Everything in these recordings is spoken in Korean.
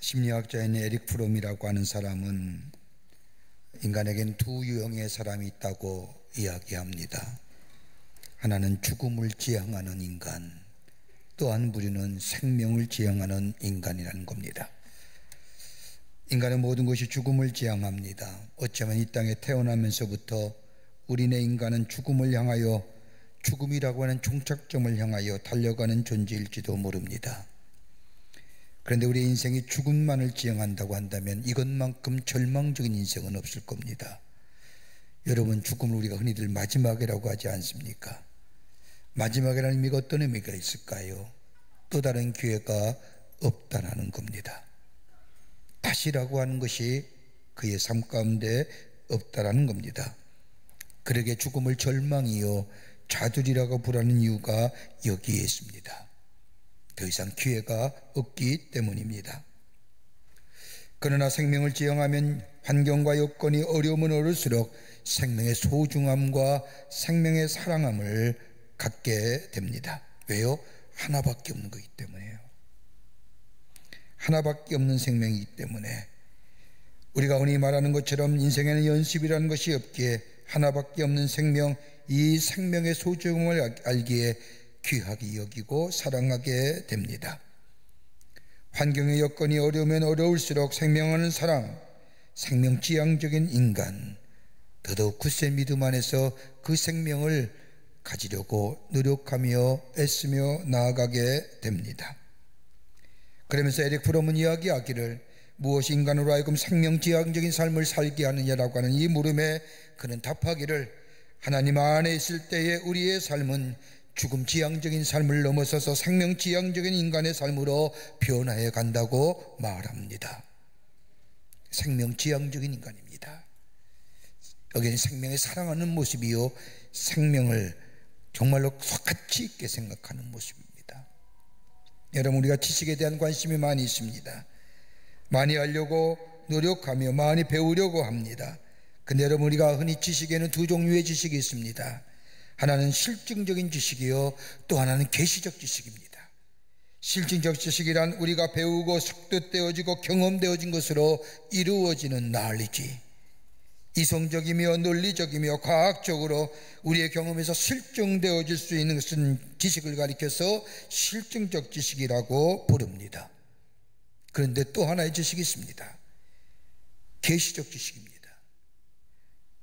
심리학자인 에릭 프롬이라고 하는 사람은 인간에겐 두 유형의 사람이 있다고 이야기합니다. 하나는 죽음을 지향하는 인간, 또 한 부류는 생명을 지향하는 인간이라는 겁니다. 인간의 모든 것이 죽음을 지향합니다. 어쩌면 이 땅에 태어나면서부터 우리네 인간은 죽음을 향하여, 죽음이라고 하는 종착점을 향하여 달려가는 존재일지도 모릅니다. 그런데 우리의 인생이 죽음만을 지향한다고 한다면 이것만큼 절망적인 인생은 없을 겁니다. 여러분, 죽음을 우리가 흔히들 마지막이라고 하지 않습니까? 마지막이라는 의미가 어떤 의미가 있을까요? 또 다른 기회가 없다라는 겁니다. 다시라고 하는 것이 그의 삶 가운데 없다라는 겁니다. 그러게 죽음을 절망이요 좌절이라고 부르는 이유가 여기에 있습니다. 더 이상 기회가 없기 때문입니다. 그러나 생명을 지향하면 환경과 여건이 어려우면 어려울수록 생명의 소중함과 생명의 사랑함을 갖게 됩니다. 왜요? 하나밖에 없는 거기 때문에요. 하나밖에 없는 생명이기 때문에 우리가 흔히 말하는 것처럼 인생에는 연습이라는 것이 없기에 하나밖에 없는 생명, 이 생명의 소중함을 알기에 귀하게 여기고 사랑하게 됩니다. 환경의 여건이 어려우면 어려울수록 생명하는 사람, 생명지향적인 인간, 더더욱 굳세 믿음 안에서 그 생명을 가지려고 노력하며 애쓰며 나아가게 됩니다. 그러면서 에릭 프롬은 이야기하기를 무엇이 인간으로 하여금 생명지향적인 삶을 살게 하느냐라고 하는 이 물음에 그는 답하기를 하나님 안에 있을 때의 우리의 삶은 죽음지향적인 삶을 넘어서서 생명지향적인 인간의 삶으로 변화해 간다고 말합니다. 생명지향적인 인간입니다. 여기는 생명을 사랑하는 모습이요, 생명을 정말로 가치 있게 생각하는 모습입니다. 여러분, 우리가 지식에 대한 관심이 많이 있습니다. 많이 알려고 노력하며 많이 배우려고 합니다. 근데 여러분, 우리가 흔히 지식에는 두 종류의 지식이 있습니다. 하나는 실증적인 지식이요, 또 하나는 계시적 지식입니다. 실증적 지식이란 우리가 배우고 숙도되어지고 경험되어진 것으로 이루어지는 knowledge, 이성적이며 논리적이며 과학적으로 우리의 경험에서 실증되어질 수 있는 것은 지식을 가리켜서 실증적 지식이라고 부릅니다. 그런데 또 하나의 지식이 있습니다. 계시적 지식입니다.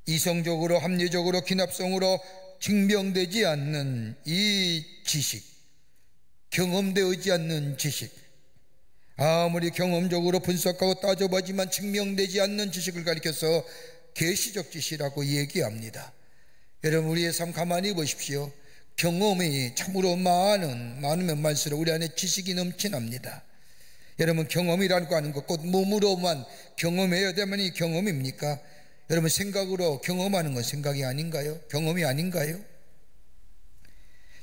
이성적으로 합리적으로 기납성으로 증명되지 않는 이 지식, 경험되지 않는 지식, 아무리 경험적으로 분석하고 따져보지만 증명되지 않는 지식을 가리켜서 계시적 지식이라고 얘기합니다. 여러분, 우리의 삶 가만히 보십시오. 경험이 참으로 많으면 많을수록 우리 안에 지식이 넘쳐납니다. 여러분, 경험이라고 하는 것, 곧 몸으로만 경험해야 되면 이 경험입니까? 여러분, 생각으로 경험하는 건 생각이 아닌가요? 경험이 아닌가요?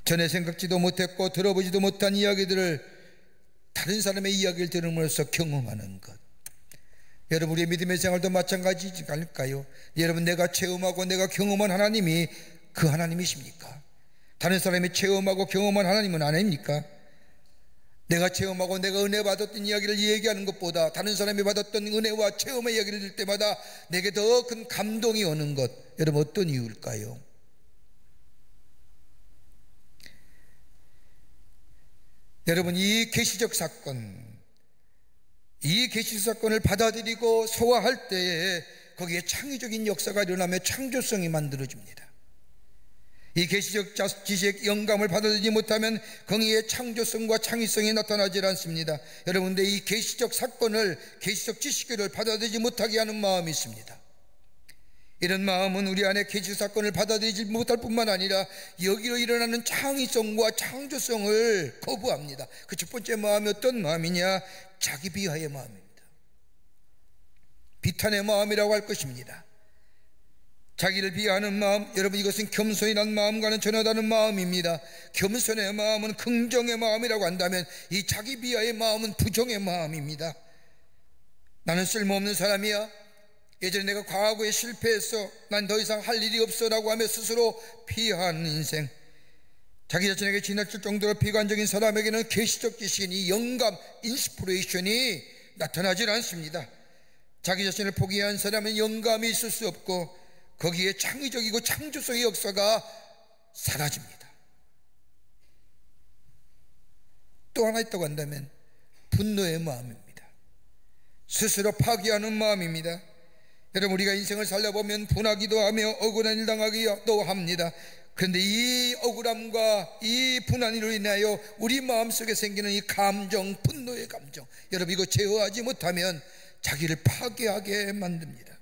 전에 생각지도 못했고 들어보지도 못한 이야기들을 다른 사람의 이야기를 들음으로써 경험하는 것. 여러분, 우리의 믿음의 생활도 마찬가지지 않을까요? 여러분, 내가 체험하고 내가 경험한 하나님이 그 하나님이십니까? 다른 사람이 체험하고 경험한 하나님은 아닙니까? 내가 체험하고 내가 은혜 받았던 이야기를 얘기하는 것보다 다른 사람이 받았던 은혜와 체험의 이야기를 들을 때마다 내게 더 큰 감동이 오는 것, 여러분, 어떤 이유일까요? 여러분, 이 계시적 사건을 받아들이고 소화할 때에 거기에 창의적인 역사가 일어나며 창조성이 만들어집니다. 이 계시적 지식, 영감을 받아들이지 못하면 거기에 창조성과 창의성이 나타나지 않습니다. 여러분, 근데 이 계시적 사건을, 계시적 지식을 받아들이지 못하게 하는 마음이 있습니다. 이런 마음은 우리 안에 계시적 사건을 받아들이지 못할 뿐만 아니라 여기로 일어나는 창의성과 창조성을 거부합니다. 그 첫 번째 마음이 어떤 마음이냐? 자기 비하의 마음입니다. 비탄의 마음이라고 할 것입니다. 자기를 비하하는 마음, 여러분, 이것은 겸손이라는 마음과는 전혀 다른 마음입니다. 겸손의 마음은 긍정의 마음이라고 한다면 이 자기 비하의 마음은 부정의 마음입니다. 나는 쓸모없는 사람이야, 예전에 내가 과거에 실패했어, 난 더 이상 할 일이 없어 라고 하며 스스로 비하하는 인생, 자기 자신에게 지나칠 정도로 비관적인 사람에게는 계시적 지식인 이 영감, 인스피레이션이 나타나질 않습니다. 자기 자신을 포기한 사람은 영감이 있을 수 없고 거기에 창의적이고 창조성의 역사가 사라집니다. 또 하나 있다고 한다면 분노의 마음입니다. 스스로 파괴하는 마음입니다. 여러분, 우리가 인생을 살려보면 분하기도 하며 억울한 일 당하기도 합니다. 그런데 이 억울함과 이 분한으로 인하여 우리 마음속에 생기는 이 감정, 분노의 감정, 여러분 이거 제어하지 못하면 자기를 파괴하게 만듭니다.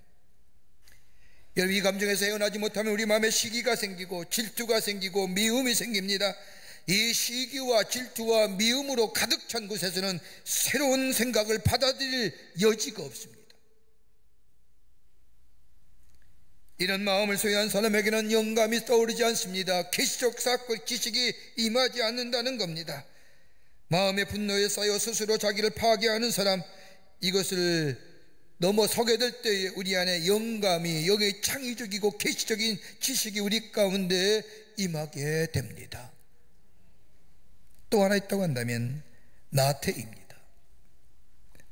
여러분, 이 감정에서 헤어나지 못하면 우리 마음에 시기가 생기고 질투가 생기고 미움이 생깁니다. 이 시기와 질투와 미움으로 가득 찬 곳에서는 새로운 생각을 받아들일 여지가 없습니다. 이런 마음을 소유한 사람에게는 영감이 떠오르지 않습니다. 계시적 사건, 지식이 임하지 않는다는 겁니다. 마음의 분노에 쌓여 스스로 자기를 파괴하는 사람, 이것을 넘어서게 될 때에 우리 안에 영감이, 여기에 창의적이고 계시적인 지식이 우리 가운데 임하게 됩니다. 또 하나 있다고 한다면 나태입니다.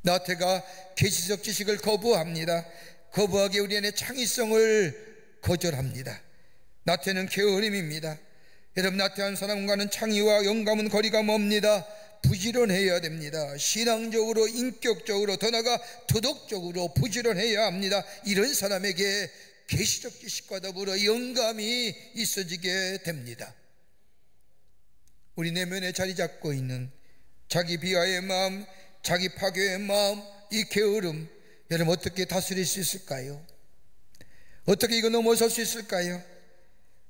나태가 계시적 지식을 거부합니다. 거부하기에 우리 안에 창의성을 거절합니다. 나태는 게으름입니다. 여러분, 나태한 사람과는 창의와 영감은 거리가 멉니다. 부지런해야 됩니다. 신앙적으로, 인격적으로, 더 나아가 도덕적으로 부지런해야 합니다. 이런 사람에게 계시적 지식과 더불어 영감이 있어지게 됩니다. 우리 내면에 자리 잡고 있는 자기 비하의 마음, 자기 파괴의 마음, 이 게으름, 여러분 어떻게 다스릴 수 있을까요? 어떻게 이거 넘어설 수 있을까요?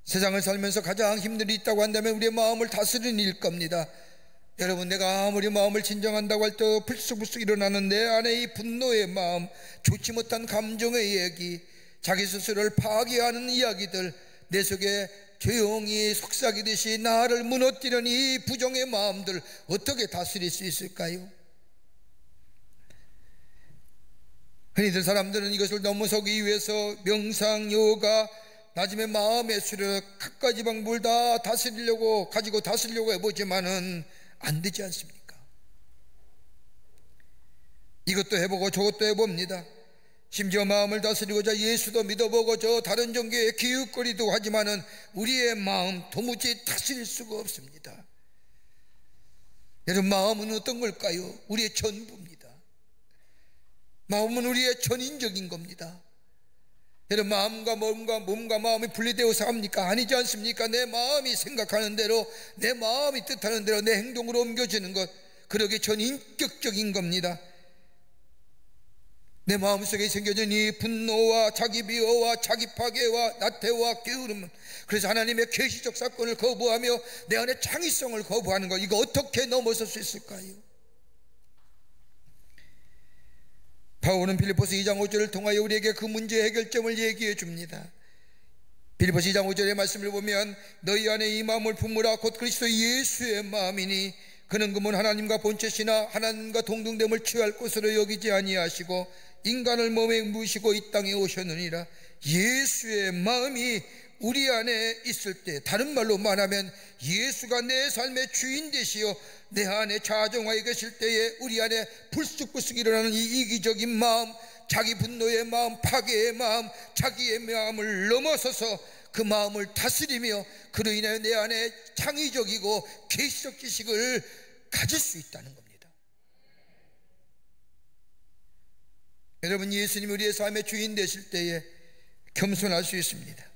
세상을 살면서 가장 힘든 일이 있다고 한다면 우리의 마음을 다스리는 일일 겁니다. 여러분, 내가 아무리 마음을 진정한다고 할 때 불쑥불쑥 일어나는 내 안에 이 분노의 마음, 좋지 못한 감정의 얘기, 자기 스스로를 파괴하는 이야기들, 내 속에 조용히 속삭이듯이 나를 무너뜨리는 이 부정의 마음들 어떻게 다스릴 수 있을까요? 흔히들 사람들은 이것을 넘어서기 위해서 명상, 요가, 나중에 마음의 수련, 갖가지 방법을 다 다스리려고, 가지고 다스리려고 해보지만은 안 되지 않습니까? 이것도 해보고 저것도 해봅니다. 심지어 마음을 다스리고자 예수도 믿어보고 저 다른 종교에 기웃거리도 하지만은 우리의 마음 도무지 다스릴 수가 없습니다. 여러분, 마음은 어떤 걸까요? 우리의 전부입니다. 마음은 우리의 전인적인 겁니다. 여러분, 마음과 몸과 마음이 분리되어서 합니까? 아니지 않습니까? 내 마음이 생각하는 대로, 내 마음이 뜻하는 대로 내 행동으로 옮겨지는 것, 그러게 전인격적인 겁니다. 내 마음속에 생겨진 이 분노와 자기 비호와 자기 파괴와 나태와 게으름은, 그래서 하나님의 계시적 사건을 거부하며 내 안에 창의성을 거부하는 것, 이거 어떻게 넘어설 수 있을까요? 바울은 빌립보서 2장 5절을 통하여 우리에게 그 문제의 해결점을 얘기해 줍니다. 빌립보서 2장 5절의 말씀을 보면 너희 안에 이 마음을 품으라 곧 그리스도 예수의 마음이니 그는 그분 하나님과 본체시나 하나님과 동등됨을 취할 것으로 여기지 아니하시고 인간을 몸에 묻으시고 이 땅에 오셨느니라. 예수의 마음이 우리 안에 있을 때, 다른 말로 말하면 예수가 내 삶의 주인 되시어 내 안에 자정하여 계실 때에 우리 안에 불쑥불쑥 일어나는 이 이기적인 마음, 자기 분노의 마음, 파괴의 마음, 자기의 마음을 넘어서서 그 마음을 다스리며 그로 인하여 내 안에 창의적이고 계시적 지식을 가질 수 있다는 겁니다. 여러분, 예수님이 우리의 삶의 주인 되실 때에 겸손할 수 있습니다.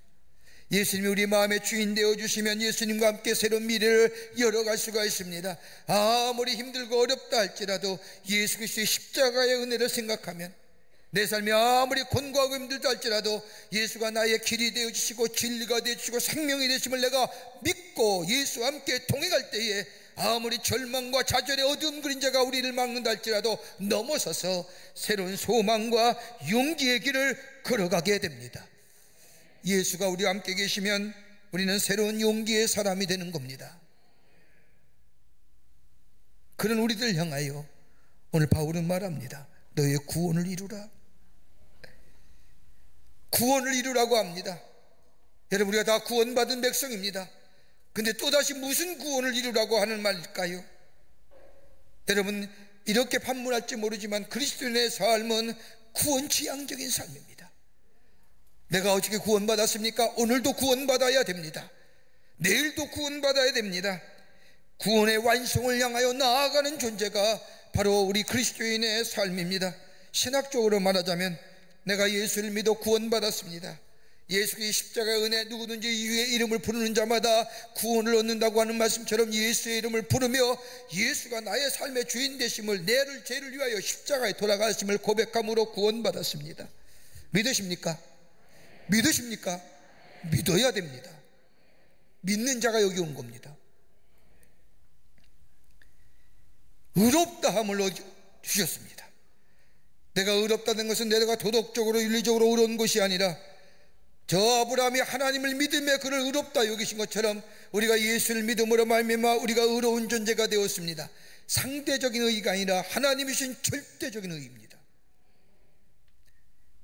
예수님이 우리 마음의 주인 되어주시면 예수님과 함께 새로운 미래를 열어갈 수가 있습니다. 아무리 힘들고 어렵다 할지라도 예수 그리스도의 십자가의 은혜를 생각하면, 내 삶이 아무리 곤고하고 힘들다 할지라도 예수가 나의 길이 되어주시고 진리가 되어주시고 생명이 되심을 내가 믿고 예수와 함께 동행할 때에 아무리 절망과 좌절의 어두운 그림자가 우리를 막는다 할지라도 넘어서서 새로운 소망과 용기의 길을 걸어가게 됩니다. 예수가 우리와 함께 계시면 우리는 새로운 용기의 사람이 되는 겁니다. 그런 우리들 향하여 오늘 바울은 말합니다. 너의 구원을 이루라. 구원을 이루라고 합니다. 여러분, 우리가 다 구원받은 백성입니다. 근데 또다시 무슨 구원을 이루라고 하는 말일까요? 여러분, 이렇게 판문할지 모르지만 그리스도인의 삶은 구원지향적인 삶입니다. 내가 어떻게 구원받았습니까? 오늘도 구원받아야 됩니다. 내일도 구원받아야 됩니다. 구원의 완성을 향하여 나아가는 존재가 바로 우리 그리스도인의 삶입니다. 신학적으로 말하자면 내가 예수를 믿어 구원받았습니다. 예수의 십자가의 은혜, 누구든지 이의 이름을 부르는 자마다 구원을 얻는다고 하는 말씀처럼 예수의 이름을 부르며 예수가 나의 삶의 주인 되심을, 내를 죄를 위하여 십자가에 돌아가심을 고백함으로 구원받았습니다. 믿으십니까? 믿으십니까? 믿어야 됩니다. 믿는 자가 여기 온 겁니다. 의롭다함을 주셨습니다. 내가 의롭다는 것은 내가 도덕적으로 윤리적으로 의로운 것이 아니라 저 아브라함이 하나님을 믿음에 그를 의롭다 여기신 것처럼 우리가 예수를 믿음으로 말미암아 우리가 의로운 존재가 되었습니다. 상대적인 의의가 아니라 하나님이 주신 절대적인 의의입니다.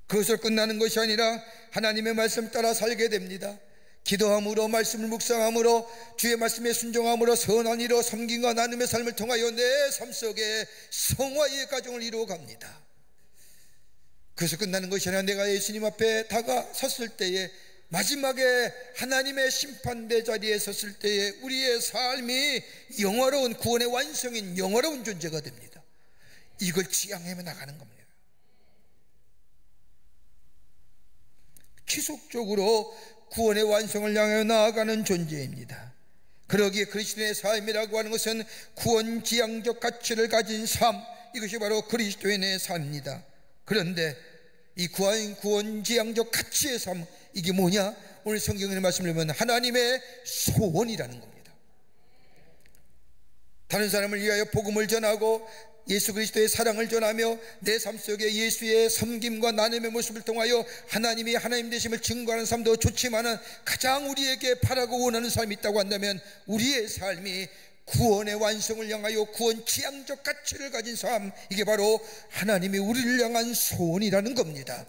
그것을 끝나는 것이 아니라 하나님의 말씀 따라 살게 됩니다. 기도함으로, 말씀을 묵상함으로, 주의 말씀에 순종함으로 선한 일로 섬김과 나눔의 삶을 통하여 내 삶 속에 성화의 가정을 이루어갑니다. 그래서 끝나는 것이 아니라 내가 예수님 앞에 다가섰을 때에, 마지막에 하나님의 심판대 자리에 섰을 때에 우리의 삶이 영화로운, 구원의 완성인 영화로운 존재가 됩니다. 이걸 지향해 나가는 겁니다. 지속적으로 구원의 완성을 향해 나아가는 존재입니다. 그러기에 그리스도의 삶이라고 하는 것은 구원지향적 가치를 가진 삶, 이것이 바로 그리스도인의 삶입니다. 그런데 이 구원지향적 가치의 삶, 이게 뭐냐? 오늘 성경의 말씀을 보면 하나님의 소원이라는 겁니다. 다른 사람을 위하여 복음을 전하고 예수 그리스도의 사랑을 전하며 내 삶 속에 예수의 섬김과 나눔의 모습을 통하여 하나님이 하나님 되심을 증거하는 삶도 좋지만은 가장 우리에게 바라고 원하는 삶이 있다고 한다면 우리의 삶이 구원의 완성을 향하여 구원 지향적 가치를 가진 삶, 이게 바로 하나님이 우리를 향한 소원이라는 겁니다.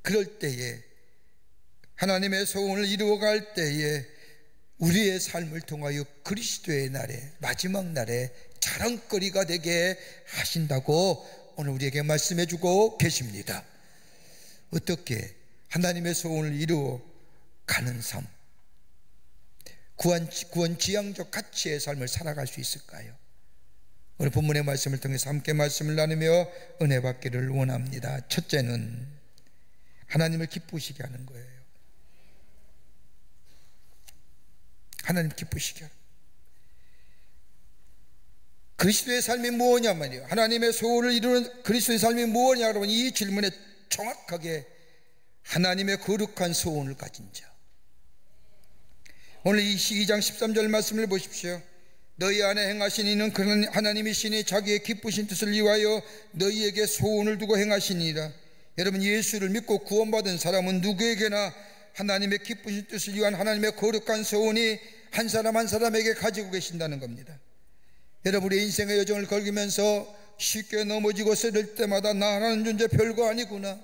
그럴 때에, 하나님의 소원을 이루어갈 때에 우리의 삶을 통하여 그리스도의 날에, 마지막 날에 자랑거리가 되게 하신다고 오늘 우리에게 말씀해 주고 계십니다. 어떻게 하나님의 소원을 이루어 가는 삶, 구원 지향적 가치의 삶을 살아갈 수 있을까요? 오늘 본문의 말씀을 통해서 함께 말씀을 나누며 은혜 받기를 원합니다. 첫째는 하나님을 기쁘시게 하는 거예요. 하나님 기쁘시게 하는. 그리스도의 삶이 무엇이냐 말이에요. 하나님의 소원을 이루는 그리스도의 삶이 무엇이냐, 여러분, 이 질문에 정확하게 하나님의 거룩한 소원을 가진 자. 오늘 이 2장 13절 말씀을 보십시오. 너희 안에 행하신 이는 하나님이시니 자기의 기쁘신 뜻을 위하여 너희에게 소원을 두고 행하시니라. 여러분, 예수를 믿고 구원받은 사람은 누구에게나 하나님의 기쁘신 뜻을 위한 하나님의 거룩한 소원이 한 사람 한 사람에게 가지고 계신다는 겁니다. 여러분, 우리 인생의 여정을 걸으면서 쉽게 넘어지고 쓰러질 때마다 나라는 존재 별거 아니구나,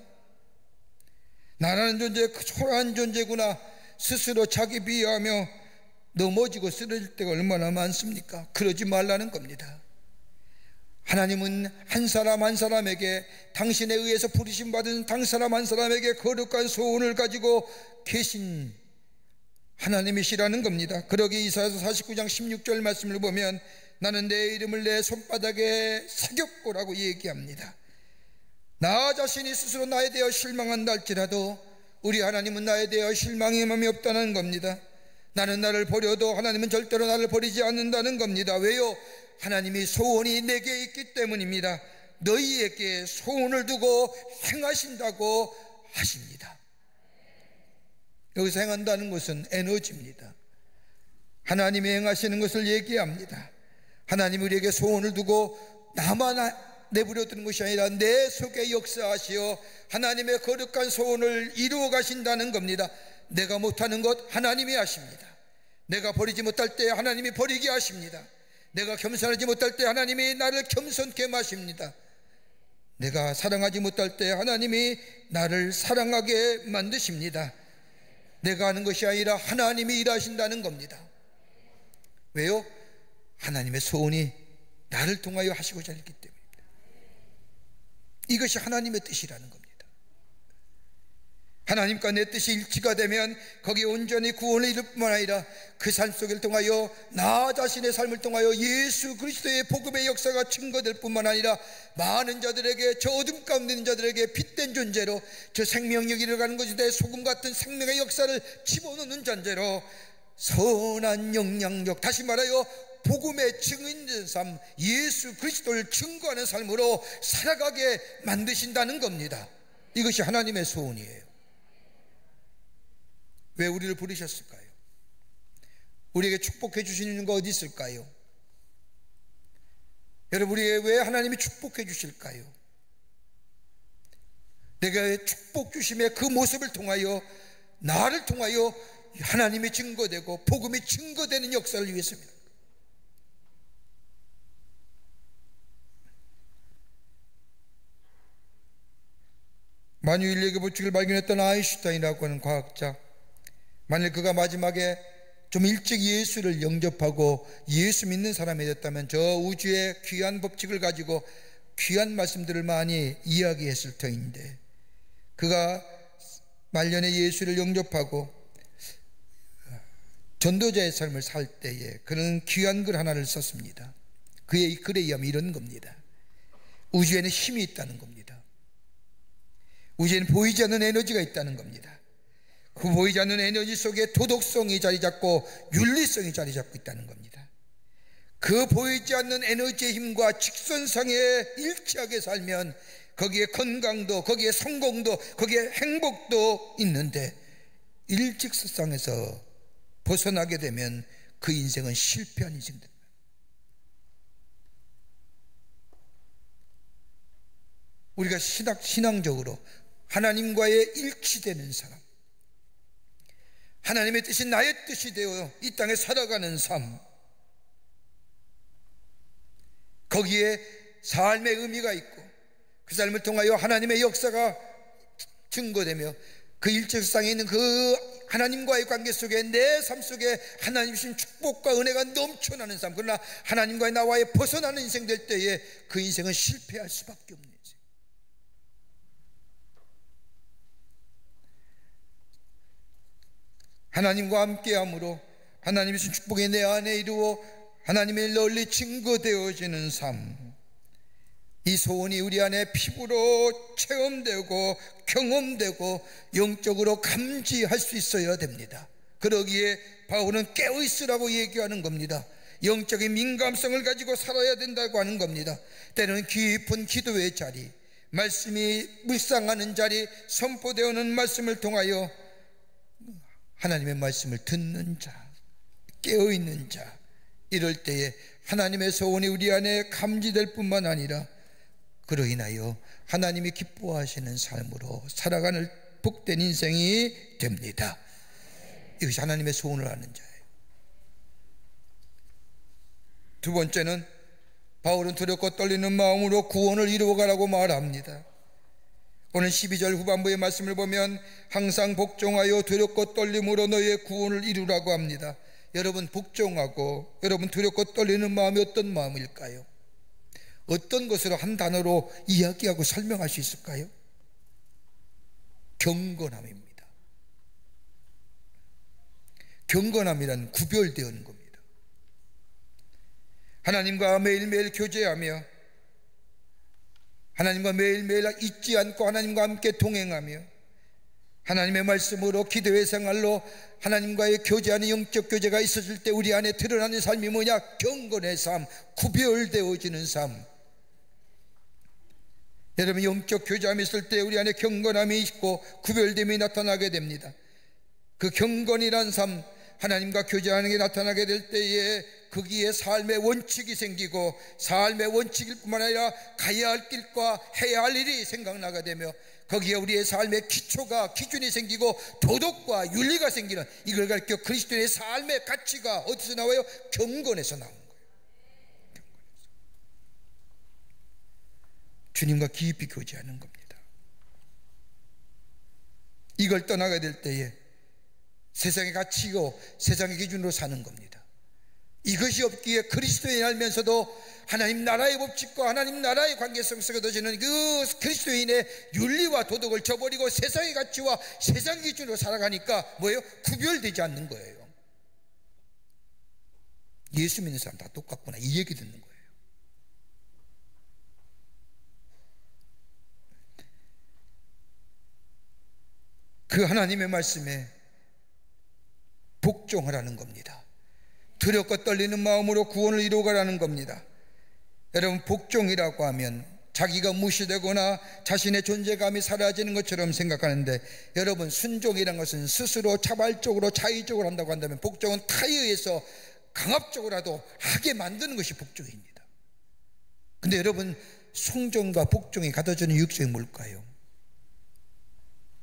나라는 존재 초라한 존재구나, 스스로 자기 비하하며 넘어지고 쓰러질 때가 얼마나 많습니까? 그러지 말라는 겁니다. 하나님은 한 사람 한 사람에게, 당신에 의해서 부르심 받은 당 사람 한 사람에게 거룩한 소원을 가지고 계신 하나님이시라는 겁니다. 그러기에 이사야서 49장 16절 말씀을 보면 나는 내 이름을 내 손바닥에 새겼고라고 얘기합니다. 나 자신이 스스로 나에 대하여 실망한다 할지라도 우리 하나님은 나에 대하여 실망함이 없다는 겁니다. 나는 나를 버려도 하나님은 절대로 나를 버리지 않는다는 겁니다. 왜요? 하나님이 소원이 내게 있기 때문입니다. 너희에게 소원을 두고 행하신다고 하십니다. 여기서 행한다는 것은 에너지입니다. 하나님이 행하시는 것을 얘기합니다. 하나님이 우리에게 소원을 두고 나만 내버려두는 것이 아니라 내 속에 역사하시어 하나님의 거룩한 소원을 이루어 가신다는 겁니다. 내가 못하는 것 하나님이 하십니다. 내가 버리지 못할 때 하나님이 버리게 하십니다. 내가 겸손하지 못할 때 하나님이 나를 겸손케 하십니다. 내가 사랑하지 못할 때 하나님이 나를 사랑하게 만드십니다. 내가 하는 것이 아니라 하나님이 일하신다는 겁니다. 왜요? 하나님의 소원이 나를 통하여 하시고자 했기 때문입니다. 이것이 하나님의 뜻이라는 겁니다. 하나님과 내 뜻이 일치가 되면 거기에 온전히 구원을 이룰 뿐만 아니라 그 삶 속을 통하여 나 자신의 삶을 통하여 예수 그리스도의 복음의 역사가 증거될 뿐만 아니라 많은 자들에게, 저 어둠 가운데 있는 자들에게 빛된 존재로, 저 생명력이 일어가는 것인데 소금 같은 생명의 역사를 집어넣는 존재로 선한 영향력, 다시 말하여 복음의 증인된 삶, 예수 그리스도를 증거하는 삶으로 살아가게 만드신다는 겁니다. 이것이 하나님의 소원이에요. 왜 우리를 부르셨을까요? 우리에게 축복해 주시는 거 어디 있을까요? 여러분, 우리에게 왜 하나님이 축복해 주실까요? 내가 축복 주심의 그 모습을 통하여, 나를 통하여 하나님이 증거되고 복음이 증거되는 역사를 위해서입니다. 만유인력의 법칙을 발견했던 아인슈타인이라고 하는 과학자, 만일 그가 마지막에 좀 일찍 예수를 영접하고 예수 믿는 사람이 됐다면 저 우주의 귀한 법칙을 가지고 귀한 말씀들을 많이 이야기했을 터인데, 그가 말년에 예수를 영접하고 전도자의 삶을 살 때에 그는 귀한 글 하나를 썼습니다. 그의 글에 의하면 이런 겁니다. 우주에는 힘이 있다는 겁니다. 우주에는 보이지 않는 에너지가 있다는 겁니다. 그 보이지 않는 에너지 속에 도덕성이 자리 잡고 윤리성이 자리 잡고 있다는 겁니다. 그 보이지 않는 에너지의 힘과 직선상에 일치하게 살면 거기에 건강도, 거기에 성공도, 거기에 행복도 있는데, 일직선상에서 벗어나게 되면 그 인생은 실패한 인생이 됩니다. 우리가 신앙적으로 하나님과의 일치되는 사람, 하나님의 뜻이 나의 뜻이 되어 이 땅에 살아가는 삶, 거기에 삶의 의미가 있고 그 삶을 통하여 하나님의 역사가 증거되며 그 일직선상에 있는 그 하나님과의 관계 속에 내 삶 속에 하나님 주신 축복과 은혜가 넘쳐나는 삶, 그러나 하나님과의 나와의 벗어나는 인생 될 때에 그 인생은 실패할 수밖에 없는 인생. 하나님과 함께함으로 하나님이 주신 축복이 내 안에 이루어 하나님의 널리 증거되어지는 삶, 이 소원이 우리 안에 피부로 체험되고 경험되고 영적으로 감지할 수 있어야 됩니다. 그러기에 바울은 깨어있으라고 얘기하는 겁니다. 영적인 민감성을 가지고 살아야 된다고 하는 겁니다. 때로는 깊은 기도의 자리, 말씀이 묵상하는 자리, 선포되어오는 말씀을 통하여 하나님의 말씀을 듣는 자, 깨어있는 자, 이럴 때에 하나님의 소원이 우리 안에 감지될 뿐만 아니라 그로 인하여 하나님이 기뻐하시는 삶으로 살아가는 복된 인생이 됩니다. 이것이 하나님의 소원을 아는 자예요. 두 번째는 바울은 두렵고 떨리는 마음으로 구원을 이루어가라고 말합니다. 오늘 12절 후반부의 말씀을 보면 항상 복종하여 두렵고 떨림으로 너희의 구원을 이루라고 합니다. 여러분, 복종하고 여러분 두렵고 떨리는 마음이 어떤 마음일까요? 어떤 것으로 한 단어로 이야기하고 설명할 수 있을까요? 경건함입니다. 경건함이란 구별되는 겁니다. 하나님과 매일매일 교제하며 하나님과 매일매일 잊지 않고 하나님과 함께 동행하며 하나님의 말씀으로 기도의 생활로 하나님과의 교제하는 영적 교제가 있었을 때 우리 안에 드러나는 삶이 뭐냐? 경건의 삶, 구별되어지는 삶. 여러분, 영적 교제함이 있을 때 우리 안에 경건함이 있고 구별됨이 나타나게 됩니다. 그 경건이란 삶, 하나님과 교제하는 게 나타나게 될 때에 거기에 삶의 원칙이 생기고 삶의 원칙일 뿐만 아니라 가야 할 길과 해야 할 일이 생각나게 되며 거기에 우리의 삶의 기초가, 기준이 생기고 도덕과 윤리가 생기는, 이걸 가리켜 그리스도의 삶의 가치가 어디서 나와요? 경건에서 나오는 거예요. 경건에서. 주님과 깊이 교제하는 겁니다. 이걸 떠나게 될 때에 세상의 가치고 세상의 기준으로 사는 겁니다. 이것이 없기에 그리스도인 알면서도 하나님 나라의 법칙과 하나님 나라의 관계성 속에 둬지는 그 그리스도인의 윤리와 도덕을 저버리고 세상의 가치와 세상 기준으로 살아가니까 뭐예요? 구별되지 않는 거예요. 예수 믿는 사람 다 똑같구나, 이 얘기 듣는 거예요. 그 하나님의 말씀에 복종하라는 겁니다. 두렵고 떨리는 마음으로 구원을 이루어가라는 겁니다. 여러분, 복종이라고 하면 자기가 무시되거나 자신의 존재감이 사라지는 것처럼 생각하는데, 여러분, 순종이라는 것은 스스로 자발적으로 자의적으로 한다고 한다면, 복종은 타에 의해서 강압적으로라도 하게 만드는 것이 복종입니다. 근데 여러분, 순종과 복종이 가져주는 유익성이 뭘까요?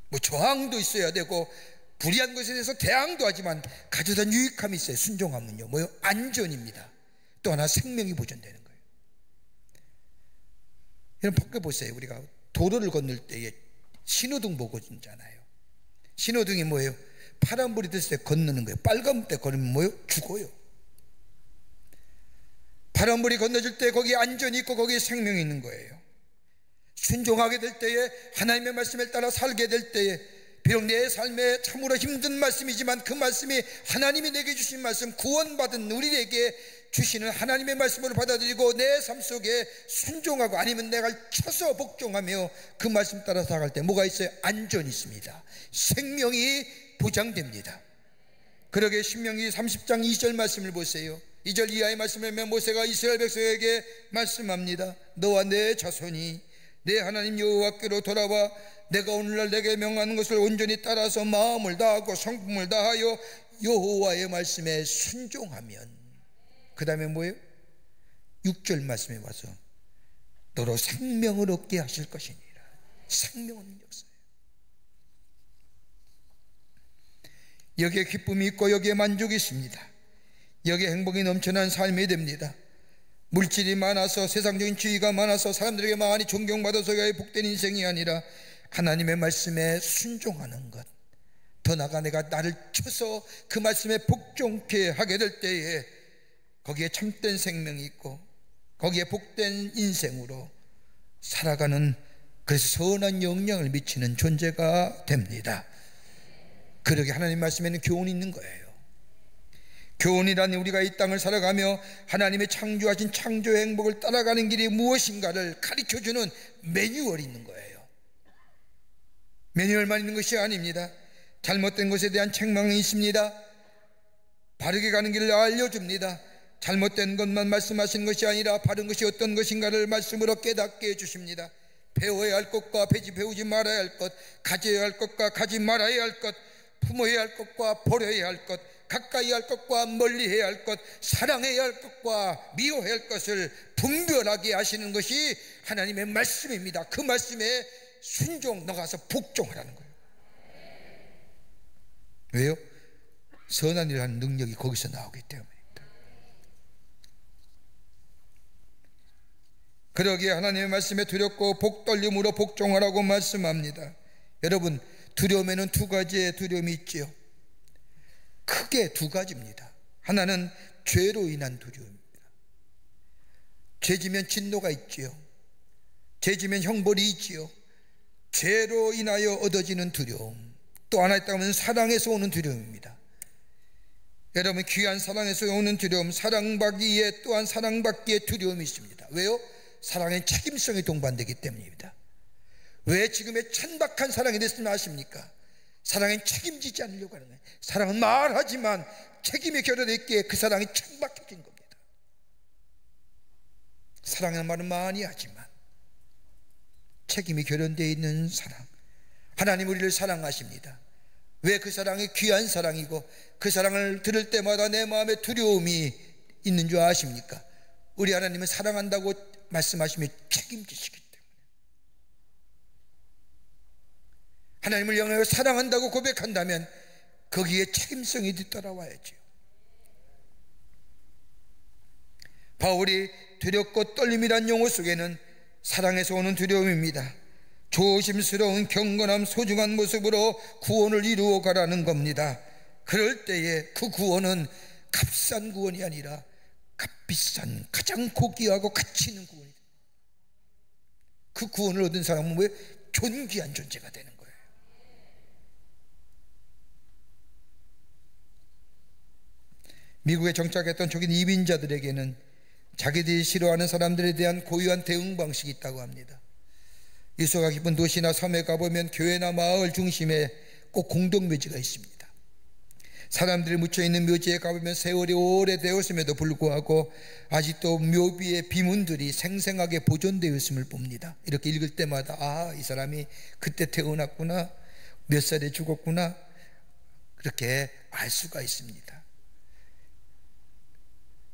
뭐 저항도 있어야 되고 불의한 것에 대해서 대항도 하지만 가져다 유익함이 있어요. 순종하면요, 뭐요? 안전입니다. 또 하나 생명이 보존되는 거예요. 여러분, 밖에 보세요. 우리가 도로를 건널 때에 신호등 보고 있잖아요. 신호등이 뭐예요? 파란불이 됐을 때 건너는 거예요. 빨간불 때 걸으면 뭐예요? 죽어요. 파란불이 건너질 때 거기에 안전이 있고 거기에 생명이 있는 거예요. 순종하게 될 때에, 하나님의 말씀에 따라 살게 될 때에, 비록 내 삶에 참으로 힘든 말씀이지만 그 말씀이 하나님이 내게 주신 말씀, 구원받은 우리에게 주시는 하나님의 말씀으로 받아들이고 내 삶 속에 순종하고, 아니면 내가 쳐서 복종하며 그 말씀 따라 살아갈 때 뭐가 있어요? 안전이 있습니다. 생명이 보장됩니다. 그러게 신명기 30장 2절 말씀을 보세요. 2절 이하의 말씀을 모세가 이스라엘 백성에게 말씀합니다. 너와 내 자손이 내 하나님 여호와께로 돌아와 내가 오늘날 내게 명하는 것을 온전히 따라서 마음을 다하고 성품을 다하여 여호와의 말씀에 순종하면, 그 다음에 뭐예요? 6절 말씀에 와서 너로 생명을 얻게 하실 것이니라. 생명은 역사예요. 여기에 기쁨이 있고 여기에 만족이 있습니다. 여기에 행복이 넘쳐난 삶이 됩니다. 물질이 많아서, 세상적인 지위가 많아서 사람들에게 많이 존경받아서야 복된 인생이 아니라 하나님의 말씀에 순종하는 것, 더 나아가 내가 나를 쳐서 그 말씀에 복종케 하게 될 때에 거기에 참된 생명이 있고 거기에 복된 인생으로 살아가는, 그래서 선한 영향을 미치는 존재가 됩니다. 그러게 하나님 말씀에는 교훈이 있는 거예요. 교훈이란 우리가 이 땅을 살아가며 하나님의 창조하신 창조의 행복을 따라가는 길이 무엇인가를 가르쳐주는 매뉴얼이 있는 거예요. 매뉴얼만 있는 것이 아닙니다. 잘못된 것에 대한 책망이 있습니다. 바르게 가는 길을 알려줍니다. 잘못된 것만 말씀하시는 것이 아니라 바른 것이 어떤 것인가를 말씀으로 깨닫게 해주십니다. 배워야 할 것과 배우지 말아야 할 것, 가져야 할 것과 가지 말아야 할 것, 품어야 할 것과 버려야 할 것, 가까이 할 것과 멀리 해야 할 것, 사랑해야 할 것과 미워해야 할 것을 분별하게 하시는 것이 하나님의 말씀입니다. 그 말씀에 순종, 나가서 복종하라는 거예요. 왜요? 선한 일을 하는 능력이 거기서 나오기 때문입니다. 그러기에 하나님의 말씀에 두렵고 복떨림으로 복종하라고 말씀합니다. 여러분, 두려움에는 두 가지의 두려움이 있지요. 크게 두 가지입니다. 하나는 죄로 인한 두려움입니다. 죄지면 진노가 있지요. 죄지면 형벌이 있지요. 죄로 인하여 얻어지는 두려움, 또 하나 있다면 사랑에서 오는 두려움입니다. 여러분, 귀한 사랑에서 오는 두려움, 사랑받기에 또한 사랑받기에 두려움이 있습니다. 왜요? 사랑엔 책임성이 동반되기 때문입니다. 왜 지금의 천박한 사랑이 됐으면 아십니까? 사랑은 책임지지 않으려고 하는 거예요. 사랑은 말하지만 책임이 결여됐기에 그 사랑이 천박해진 겁니다. 사랑이라는 말은 많이 하지만 책임이 결연되어 있는 사랑, 하나님 우리를 사랑하십니다. 왜 그 사랑이 귀한 사랑이고 그 사랑을 들을 때마다 내 마음에 두려움이 있는 줄 아십니까? 우리 하나님은 사랑한다고 말씀하시며 책임지시기 때문에, 하나님을 영원히 사랑한다고 고백한다면 거기에 책임성이 뒤따라와야죠. 바울이 두렵고 떨림이란 용어 속에는 사랑에서 오는 두려움입니다. 조심스러운 경건함, 소중한 모습으로 구원을 이루어 가라는 겁니다. 그럴 때에 그 구원은 값싼 구원이 아니라 값비싼 가장 고귀하고 가치 있는 구원이, 그 구원을 얻은 사람은 왜 존귀한 존재가 되는 거예요. 미국에 정착했던 초기 이민자들에게는 자기들이 싫어하는 사람들에 대한 고유한 대응 방식이 있다고 합니다. 유서가 깊은 도시나 섬에 가보면 교회나 마을 중심에 꼭 공동묘지가 있습니다. 사람들이 묻혀있는 묘지에 가보면 세월이 오래되었음에도 불구하고 아직도 묘비의 비문들이 생생하게 보존되어 있음을 봅니다. 이렇게 읽을 때마다 아, 이 사람이 그때 태어났구나, 몇 살에 죽었구나, 그렇게 알 수가 있습니다.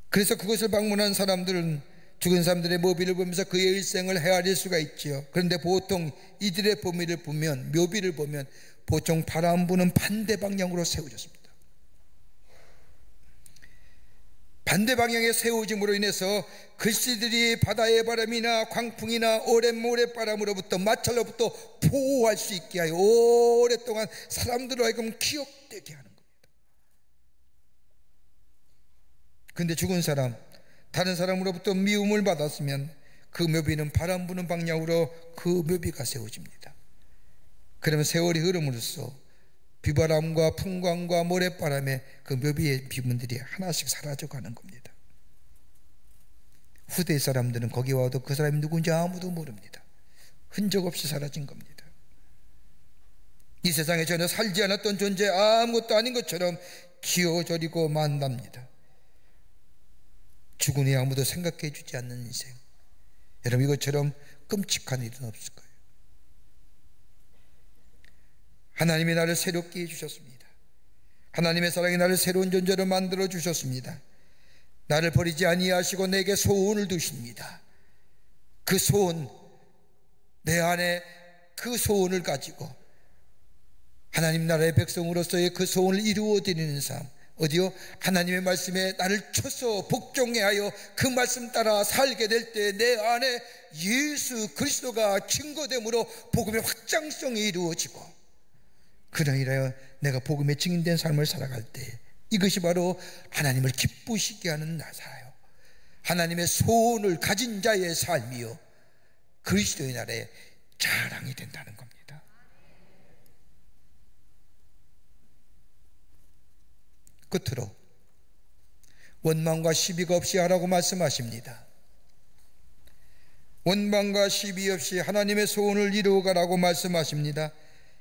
그래서 그것을 방문한 사람들은 죽은 사람들의 묘비를 보면서 그의 일생을 헤아릴 수가 있지요. 그런데 보통 이들의 묘비를 보면 보통 바람 부는 반대 방향으로 세워졌습니다. 반대 방향에 세워짐으로 인해서 글씨들이 바다의 바람이나 광풍이나 오랜 모래바람으로부터 마찰로부터 보호할 수 있게 하여 오랫동안 사람들로 하여금 기억되게 하는 겁니다. 그런데 죽은 사람, 다른 사람으로부터 미움을 받았으면 그 묘비는 바람 부는 방향으로 그 묘비가 세워집니다. 그러면 세월이 흐름으로써 비바람과 풍광과 모래바람에 그 묘비의 비문들이 하나씩 사라져가는 겁니다. 후대 사람들은 거기 와도 그 사람이 누군지 아무도 모릅니다. 흔적 없이 사라진 겁니다. 이 세상에 전혀 살지 않았던 존재, 아무것도 아닌 것처럼 기어져리고 만답니다. 죽은 후에 아무도 생각해 주지 않는 인생, 여러분 이것처럼 끔찍한 일은 없을 거예요. 하나님이 나를 새롭게 해주셨습니다. 하나님의 사랑이 나를 새로운 존재로 만들어 주셨습니다. 나를 버리지 아니하시고 내게 소원을 두십니다. 그 소원, 내 안에 그 소원을 가지고 하나님 나라의 백성으로서의 그 소원을 이루어드리는 삶, 어디요? 하나님의 말씀에 나를 쳐서 복종해 하여 그 말씀 따라 살게 될 때 내 안에 예수 그리스도가 증거됨으로 복음의 확장성이 이루어지고, 그러하여 내가 복음의 증인된 삶을 살아갈 때 이것이 바로 하나님을 기쁘시게 하는 나사요, 하나님의 소원을 가진 자의 삶이요 그리스도의 나라의 자랑이 된다는 겁니다. 끝으로 원망과 시비가 없이 하라고 말씀하십니다. 원망과 시비 없이 하나님의 소원을 이루어가라고 말씀하십니다.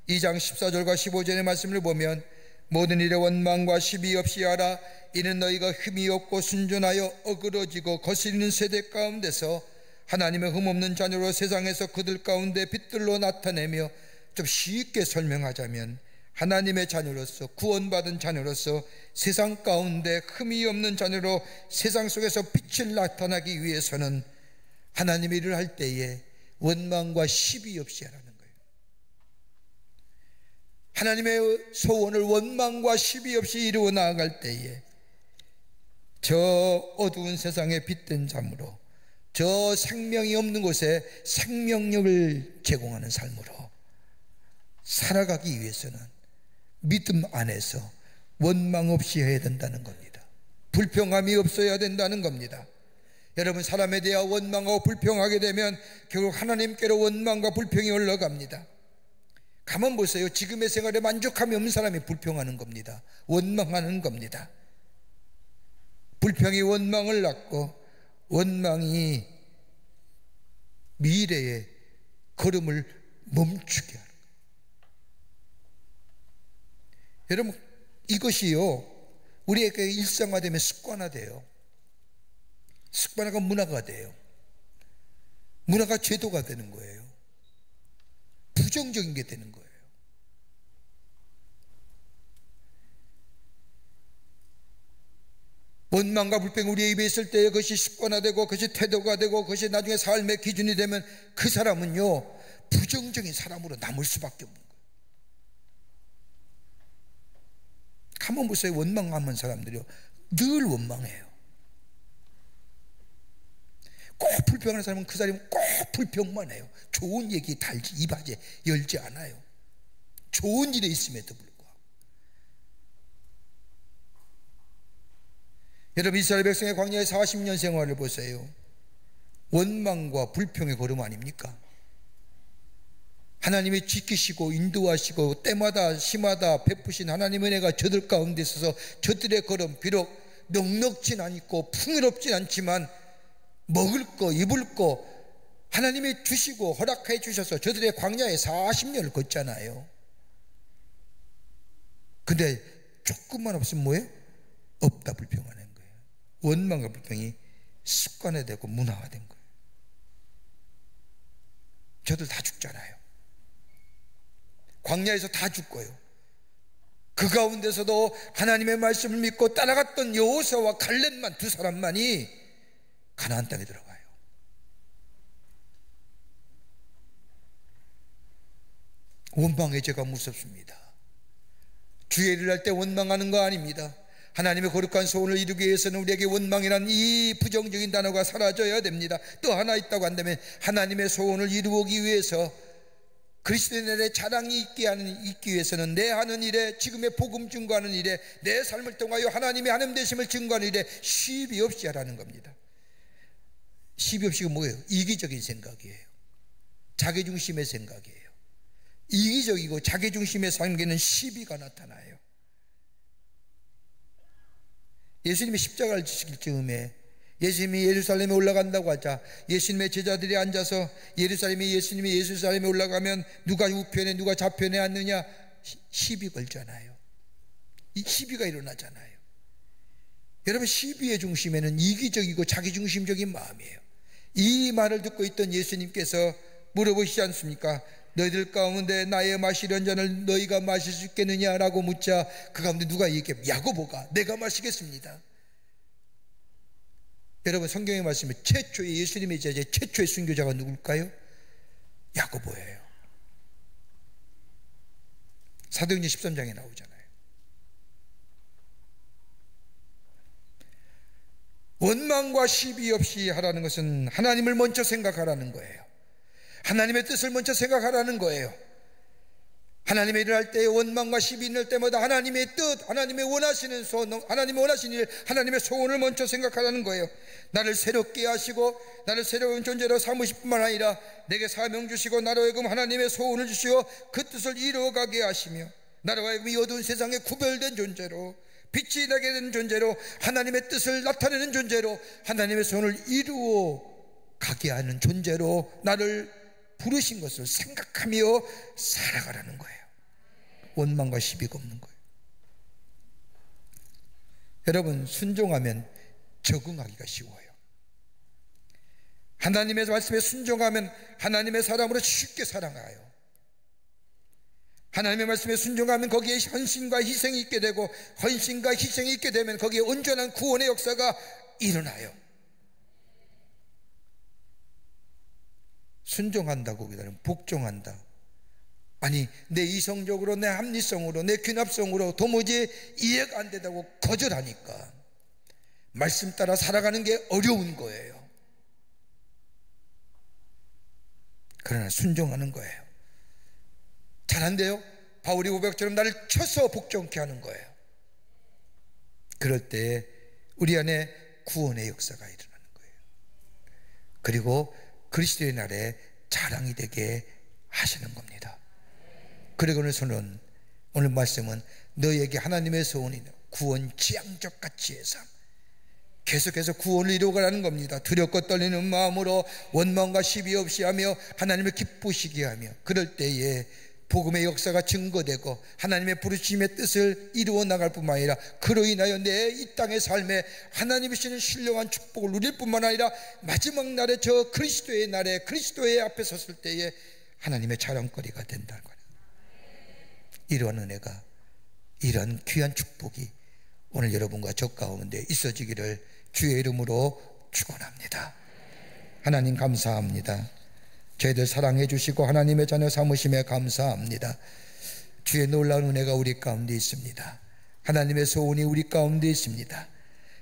2장 14절과 15절의 말씀을 보면 모든 일에 원망과 시비 없이 하라. 이는 너희가 흠이 없고 순전하여 어그러지고 거스리는 세대 가운데서 하나님의 흠없는 자녀로 세상에서 그들 가운데 빛들로 나타내며, 좀 쉽게 설명하자면 하나님의 자녀로서, 구원받은 자녀로서 세상 가운데 흠이 없는 자녀로 세상 속에서 빛을 나타나기 위해서는 하나님의 일을 할 때에 원망과 시비 없이 하라는 거예요. 하나님의 소원을 원망과 시비 없이 이루어 나아갈 때에 저 어두운 세상에 빛된 삶으로, 저 생명이 없는 곳에 생명력을 제공하는 삶으로 살아가기 위해서는 믿음 안에서 원망 없이 해야 된다는 겁니다. 불평함이 없어야 된다는 겁니다. 여러분, 사람에 대해 원망하고 불평하게 되면 결국 하나님께로 원망과 불평이 올라갑니다. 가만 보세요. 지금의 생활에 만족함이 없는 사람이 불평하는 겁니다. 원망하는 겁니다. 불평이 원망을 낳고 원망이 미래의 걸음을 멈추게 하는 거예요. 여러분, 이것이요 우리에게 일상화되면 습관화돼요. 습관화가 문화가 돼요. 문화가 제도가 되는 거예요. 부정적인 게 되는 거예요. 원망과 불평이 우리의 입에 있을 때 그것이 습관화되고 그것이 태도가 되고 그것이 나중에 삶의 기준이 되면 그 사람은요 부정적인 사람으로 남을 수밖에 없는 거예요. 한번 보세요. 원망하는 사람들이요 늘 원망해요. 꼭 불평하는 사람은 그 사람은 꼭 불평만 해요. 좋은 얘기 달지 입하지 열지 않아요. 좋은 일에 있음에도 불구하고. 여러분, 이스라엘 백성의 광야의 40년 생활을 보세요. 원망과 불평의 걸음 아닙니까? 하나님이 지키시고 인도하시고 때마다 시마다 베푸신 하나님의 은혜가 저들 가운데 있어서 저들의 걸음, 비록 넉넉진 않고 풍요롭진 않지만 먹을 거 입을 거 하나님이 주시고 허락해 주셔서 저들의 광야에 40년을 걷잖아요. 근데 조금만 없으면 뭐예요? 없다 불평하는 거예요. 원망과 불평이 습관화되고 문화화된 거예요. 저들 다 죽잖아요. 광야에서 다 죽고요. 그 가운데서도 하나님의 말씀을 믿고 따라갔던 여호수아와 갈렙만 두 사람만이 가나안 땅에 들어가요. 원망의 죄가 무섭습니다. 주의 일을 할 때 원망하는 거 아닙니다. 하나님의 거룩한 소원을 이루기 위해서는 우리에게 원망이란 이 부정적인 단어가 사라져야 됩니다. 또 하나 있다고 한다면 하나님의 소원을 이루기 위해서 그리스도의 날에 자랑이 있기 위해서는 내 하는 일에, 지금의 복음 증거하는 일에, 내 삶을 통하여 하나님의 하나님 되심을 증거하는 일에 시비 없이 하라는 겁니다. 시비 없이가 뭐예요? 이기적인 생각이에요. 자기중심의 생각이에요. 이기적이고 자기중심의 삶에는 시비가 나타나요. 예수님이 십자가를 지실 즈음에 예수님이 예루살렘에 올라간다고 하자 예수님의 제자들이 앉아서 예수님이 예루살렘에 올라가면 누가 우편에 누가 좌편에 앉느냐 시비 걸잖아요. 이 시비가 일어나잖아요. 여러분, 시비의 중심에는 이기적이고 자기중심적인 마음이에요. 이 말을 듣고 있던 예수님께서 물어보시지 않습니까? 너희들 가운데 나의 마시려는 잔을 너희가 마실 수 있겠느냐라고 묻자 그 가운데 누가 얘기해? 야고보가 내가 마시겠습니다. 여러분, 성경에 말씀에 최초의 예수님의 제자 최초의 순교자가 누굴까요? 야고보예요. 사도행전 13장에 나오잖아요. 원망과 시비 없이 하라는 것은 하나님을 먼저 생각하라는 거예요. 하나님의 뜻을 먼저 생각하라는 거예요. 하나님의 일을 할 때 원망과 시비 있을 때마다 하나님의 뜻, 하나님의 원하시는 소원, 하나님의 원하시는 일, 하나님의 소원을 먼저 생각하라는 거예요. 나를 새롭게 하시고 나를 새로운 존재로 삼으실 뿐만 아니라 내게 사명 주시고 나로 하여금 하나님의 소원을 주시어 그 뜻을 이루어가게 하시며 나로 하여금 이 어두운 세상에 구별된 존재로 빛이 나게 된 존재로 하나님의 뜻을 나타내는 존재로 하나님의 소원을 이루어가게 하는 존재로 나를 부르신 것을 생각하며 살아가라는 거예요. 원망과 시비가 없는 거예요. 여러분, 순종하면 적응하기가 쉬워요. 하나님의 말씀에 순종하면 하나님의 사람으로 쉽게 살아가요. 하나님의 말씀에 순종하면 거기에 헌신과 희생이 있게 되고 헌신과 희생이 있게 되면 거기에 온전한 구원의 역사가 일어나요. 순종한다고 기다리면 복종한다. 아니, 내 이성적으로, 내 합리성으로, 내 귀납성으로 도무지 이해가 안 되다고 거절하니까 말씀 따라 살아가는 게 어려운 거예요. 그러나 순종하는 거예요. 잘한대요. 바울이 고백처럼 나를 쳐서 복종케 하는 거예요. 그럴 때 우리 안에 구원의 역사가 일어나는 거예요. 그리고 그리스도의 날에 자랑이 되게 하시는 겁니다. 그리고 오늘 말씀은 너희에게 하나님의 소원이 구원 지향적 가치의 삶, 계속해서 구원을 이루어가라는 겁니다. 두렵고 떨리는 마음으로 원망과 시비 없이 하며 하나님을 기쁘시게 하며 그럴 때에 복음의 역사가 증거되고 하나님의 부르심의 뜻을 이루어 나갈 뿐만 아니라 그로 인하여 내 이 땅의 삶에 하나님이 주시는 신령한 축복을 누릴 뿐만 아니라 마지막 날에 저 그리스도의 날에 그리스도의 앞에 섰을 때에 하나님의 자랑거리가 된다는 거예요. 이러한 은혜가, 이러한 귀한 축복이 오늘 여러분과 저 가운데 있어지기를 주의 이름으로 축원합니다. 하나님 감사합니다. 저희들 사랑해 주시고 하나님의 자녀 삼으심에 감사합니다. 주의 놀라운 은혜가 우리 가운데 있습니다. 하나님의 소원이 우리 가운데 있습니다.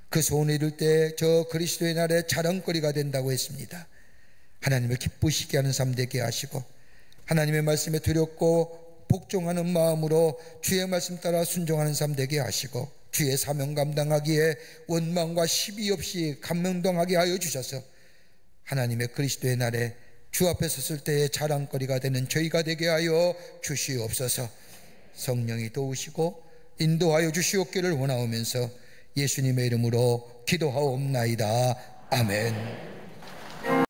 그 소원을 이룰 때 저 그리스도의 날에 자랑거리가 된다고 했습니다. 하나님을 기쁘시게 하는 삶 되게 하시고 하나님의 말씀에 두렵고 복종하는 마음으로 주의 말씀 따라 순종하는 삶 되게 하시고 주의 사명 감당하기에 원망과 시비 없이 감명당하게 하여 주셔서 하나님의 그리스도의 날에 주 앞에 섰을 때의 자랑거리가 되는 저희가 되게 하여 주시옵소서. 성령이 도우시고 인도하여 주시옵기를 원하오면서 예수님의 이름으로 기도하옵나이다. 아멘.